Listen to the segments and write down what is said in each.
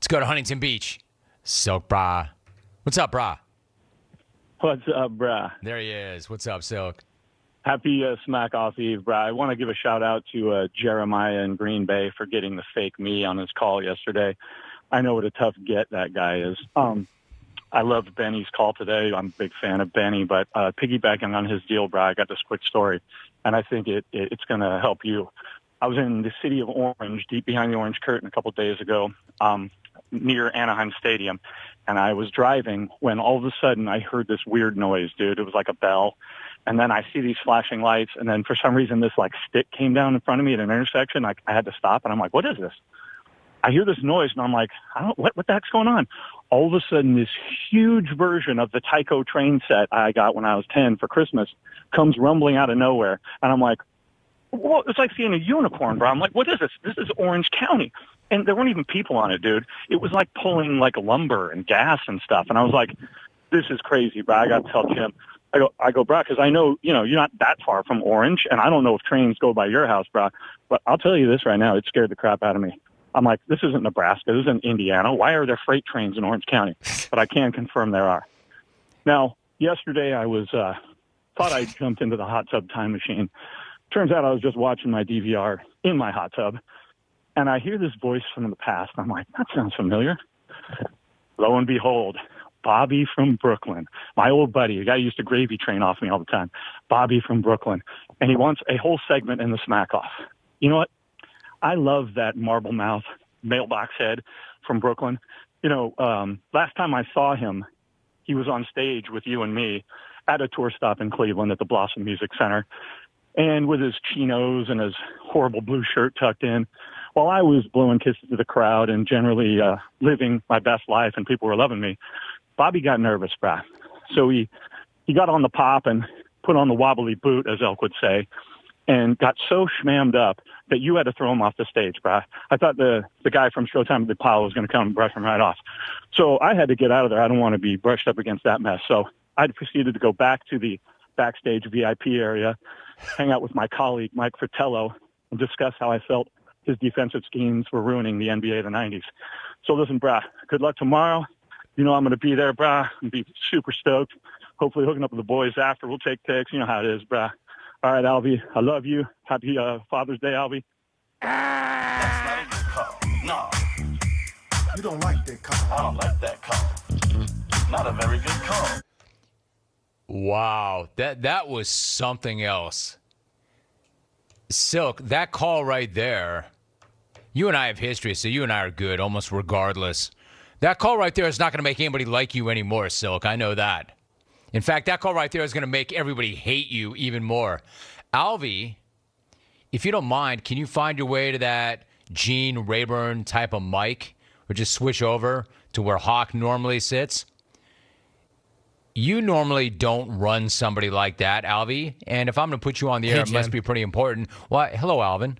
go to Huntington Beach. Silk, brah. What's up, brah? What's up, brah? There he is. What's up, Silk? Happy Smack Off Eve, brah. I want to give a shout out to Jeremiah in Green Bay for getting the fake me on his call yesterday. I know what a tough get that guy is. I loved Benny's call today. I'm a big fan of Benny, but piggybacking on his deal, brah, I got this quick story, and I think it's going to help you. I was in the city of Orange, deep behind the orange curtain a couple days ago, near Anaheim Stadium, and I was driving when all of a sudden I heard this weird noise, dude. It was like a bell, and then I see these flashing lights, and then for some reason this like stick came down in front of me at an intersection. I had to stop, and I'm like, what is this? I hear this noise, and I'm like, what the heck's going on? All of a sudden, this huge version of the Tyco train set I got when I was 10 for Christmas comes rumbling out of nowhere, and I'm like, well, it's like seeing a unicorn, bro. I'm like, what is this? This is Orange County. And there weren't even people on it, dude. It was like pulling like lumber and gas and stuff. And I was like, this is crazy, bro. I got to tell Jim. I go, bro, because I know, you're not that far from Orange, and I don't know if trains go by your house, bro. But I'll tell you this right now. It scared the crap out of me. I'm like, this isn't Nebraska. This isn't Indiana. Why are there freight trains in Orange County? But I can confirm there are. Now, yesterday I was thought I jumped into the hot tub time machine. Turns out I was just watching my DVR in my hot tub, and I hear this voice from the past. I'm like, that sounds familiar. Lo and behold, Bobby from Brooklyn, my old buddy, the guy who used to gravy train off me all the time, Bobby from Brooklyn, and he wants a whole segment in the Smack Off. You know what? I love that marble mouth mailbox head from Brooklyn. Last time I saw him, he was on stage with you and me at a tour stop in Cleveland at the Blossom Music Center. And with his chinos and his horrible blue shirt tucked in, while I was blowing kisses to the crowd and generally living my best life and people were loving me, Bobby got nervous, brah. So he got on the pop and put on the wobbly boot, as Elk would say, and got so schmammed up that you had to throw him off the stage, brah. I thought the guy from Showtime at the Apollo was going to come and brush him right off. So I had to get out of there. I don't want to be brushed up against that mess. So I proceeded to go back to the backstage VIP area, hang out with my colleague, Mike Fratello, and discuss how I felt his defensive schemes were ruining the NBA of the 90s. So listen, brah, good luck tomorrow. I'm going to be there, brah. I'm going to be super stoked. Hopefully hooking up with the boys after. We'll take pics. You know how it is, brah. All right, Alvy, I love you. Happy Father's Day, Alvy. That's not a good call. No. You don't like that call. I don't like that call. Not a very good call. Wow, that was something else. Silk, that call right there, you and I have history, so you and I are good almost regardless. That call right there is not going to make anybody like you anymore, Silk. I know that. In fact, that call right there is going to make everybody hate you even more. Alvy, if you don't mind, can you find your way to that Gene Rayburn type of mic, or just switch over to where Hawk normally sits? You normally don't run somebody like that, Alvy. And if I'm going to put you on the air, it must be pretty important. Well, hello, Alvin.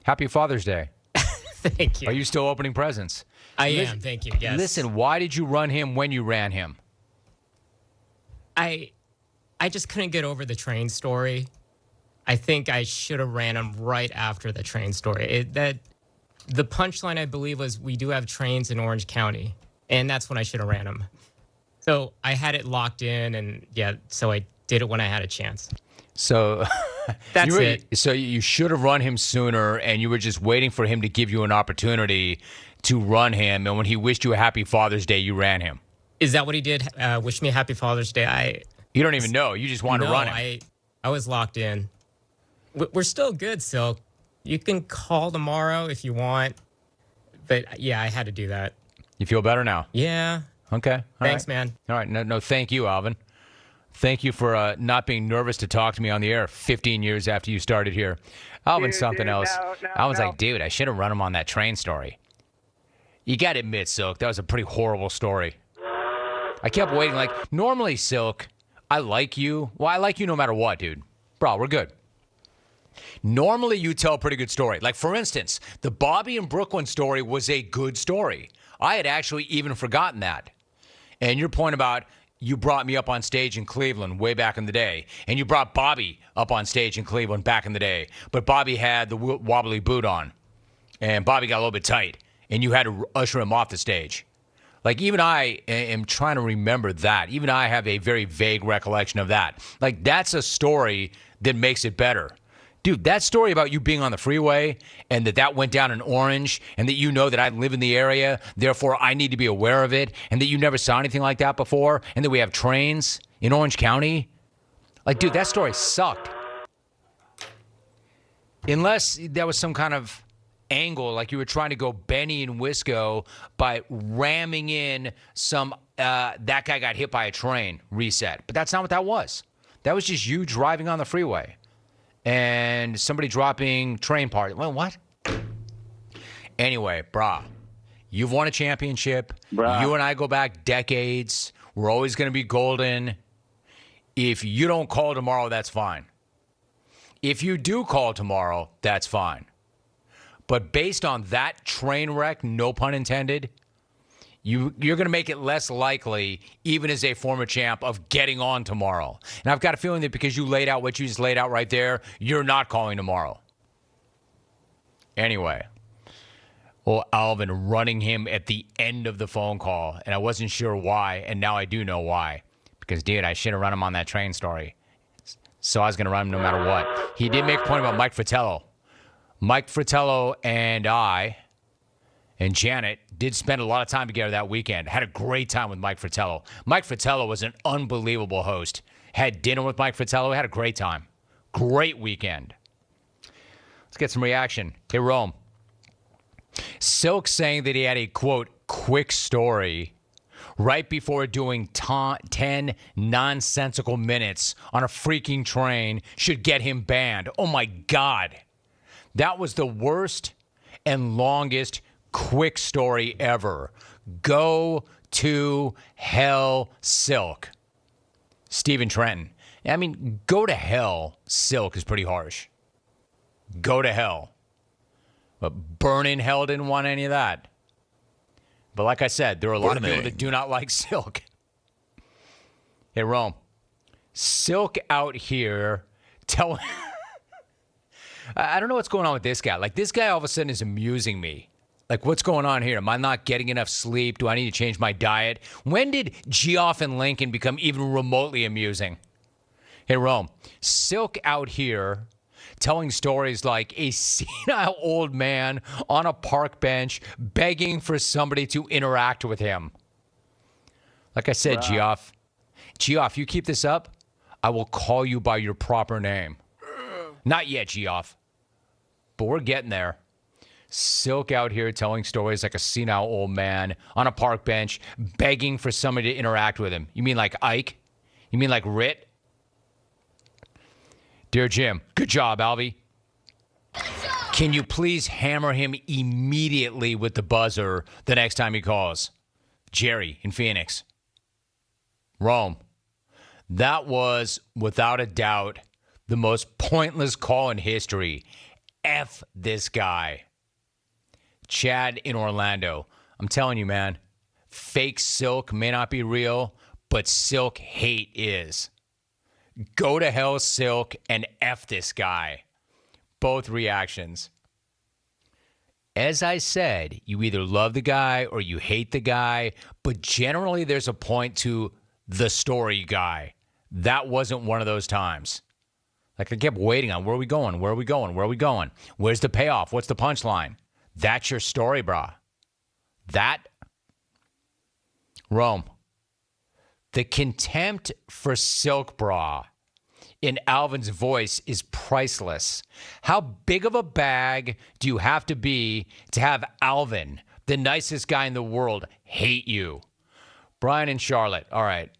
Happy Father's Day. Thank you. Are you still opening presents? I am, thank you, yes. Listen, why did you run him when you ran him? I just couldn't get over the train story. I think I should have ran him right after the train story. The punchline, I believe, was we do have trains in Orange County. And that's when I should have ran him. So I had it locked in, and so I did it when I had a chance. So that's it. So you should have run him sooner, and you were just waiting for him to give you an opportunity to run him. And when he wished you a happy Father's Day, you ran him. Is that what he did? Wish me a happy Father's Day? You don't even know. You just wanted to run him. I was locked in. We're still good, Silk. You can call tomorrow if you want. But, yeah, I had to do that. You feel better now? Yeah. Okay. Thanks, man. All right. No, thank you, Alvin. Thank you for not being nervous to talk to me on the air 15 years after you started here. Alvin's something else. Alvin's like, dude, I should have run him on that train story. You got to admit, Silk, that was a pretty horrible story. I kept waiting. Like, normally, Silk, I like you. Well, I like you no matter what, dude. Bro, we're good. Normally, you tell a pretty good story. Like, for instance, the Bobby and Brooklyn story was a good story. I had actually even forgotten that. And your point about you brought me up on stage in Cleveland way back in the day, and you brought Bobby up on stage in Cleveland back in the day, but Bobby had the wobbly boot on, and Bobby got a little bit tight, and you had to usher him off the stage. Like, even I am trying to remember that. Even I have a very vague recollection of that. Like, that's a story that makes it better. Dude, that story about you being on the freeway and that went down in Orange and that you know that I live in the area, therefore I need to be aware of it, and that you never saw anything like that before, and that we have trains in Orange County. Like, dude, that story sucked. Unless that was some kind of angle, like you were trying to go Benny and Wisco by ramming in some that guy got hit by a train reset. But that's not what that was. That was just you driving on the freeway and somebody dropping train parts. Well, what? Anyway, brah, you've won a championship. Brah. You and I go back decades. We're always going to be golden. If you don't call tomorrow, that's fine. If you do call tomorrow, that's fine. But based on that train wreck, no pun intended, you're going to make it less likely, even as a former champ, of getting on tomorrow. And I've got a feeling that because you laid out what you just laid out right there, you're not calling tomorrow. Anyway, well, Alvin running him at the end of the phone call, and I wasn't sure why, and now I do know why. Because, dude, I should have run him on that train story. So I was going to run him no matter what. He did make a point about Mike Fratello. Mike Fratello and I and Janet did spend a lot of time together that weekend. Had a great time with Mike Fratello. Mike Fratello was an unbelievable host. Had dinner with Mike Fratello. Had a great time. Great weekend. Let's get some reaction. Hey, Rome. Silk saying that he had a, quote, quick story right before doing 10 nonsensical minutes on a freaking train should get him banned. Oh, my God. That was the worst and longest quick story ever. Go to hell, Silk. Stephen Trenton. I mean, go to hell, Silk is pretty harsh. Go to hell. But Burn in Hell didn't want any of that. But like I said, there are a lot of people that do not like Silk. Hey, Rome. Silk out here telling... I don't know what's going on with this guy. Like, this guy all of a sudden is amusing me. Like, what's going on here? Am I not getting enough sleep? Do I need to change my diet? When did Geoff and Lincoln become even remotely amusing? Hey, Rome. Silk out here telling stories like a senile old man on a park bench begging for somebody to interact with him. Like I said, Geoff. Geoff, you keep this up, I will call you by your proper name. Not yet, Geoff. But we're getting there. Silk out here telling stories like a senile old man on a park bench begging for somebody to interact with him. You mean like Ike? You mean like Rit? Dear Jim, good job, Alvy. Can you please hammer him immediately with the buzzer the next time he calls? Jerry in Phoenix. Rome. That was, without a doubt, the most pointless call in history. F this guy. Chad in Orlando. I'm telling you, man, fake Silk may not be real, but Silk hate is. Go to hell, Silk, and F this guy. Both reactions. As I said, you either love the guy or you hate the guy, but generally there's a point to the story guy. That wasn't one of those times. Like, I kept waiting on, where are we going? Where are we going? Where are we going? Where's the payoff? What's the punchline? That's your story, brah. That, Rome. The contempt for Silk, brah, in Alvin's voice is priceless. How big of a bag do you have to be to have Alvin, the nicest guy in the world, hate you? Brian and Charlotte, all right,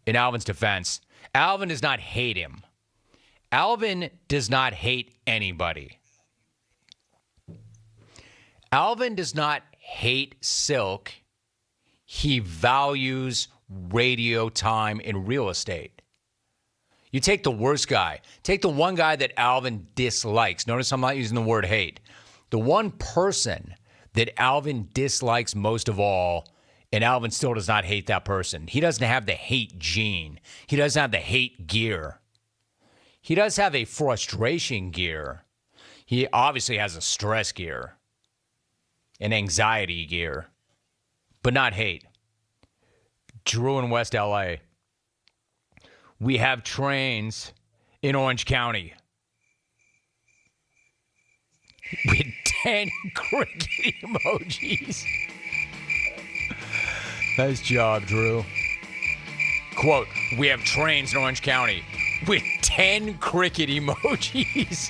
in Alvin's defense, Alvin does not hate him. Alvin does not hate anybody. Alvin does not hate Silk. He values radio time in real estate. You take the worst guy. Take the one guy that Alvin dislikes. Notice I'm not using the word hate. The one person that Alvin dislikes most of all, and Alvin still does not hate that person. He doesn't have the hate gene. He doesn't have the hate gear. He does have a frustration gear. He obviously has a stress gear. and anxiety gear, but not hate. Drew in West LA. We have trains in Orange County with 10 cricket emojis. Nice job, Drew. Quote, we have trains in Orange County with 10 cricket emojis.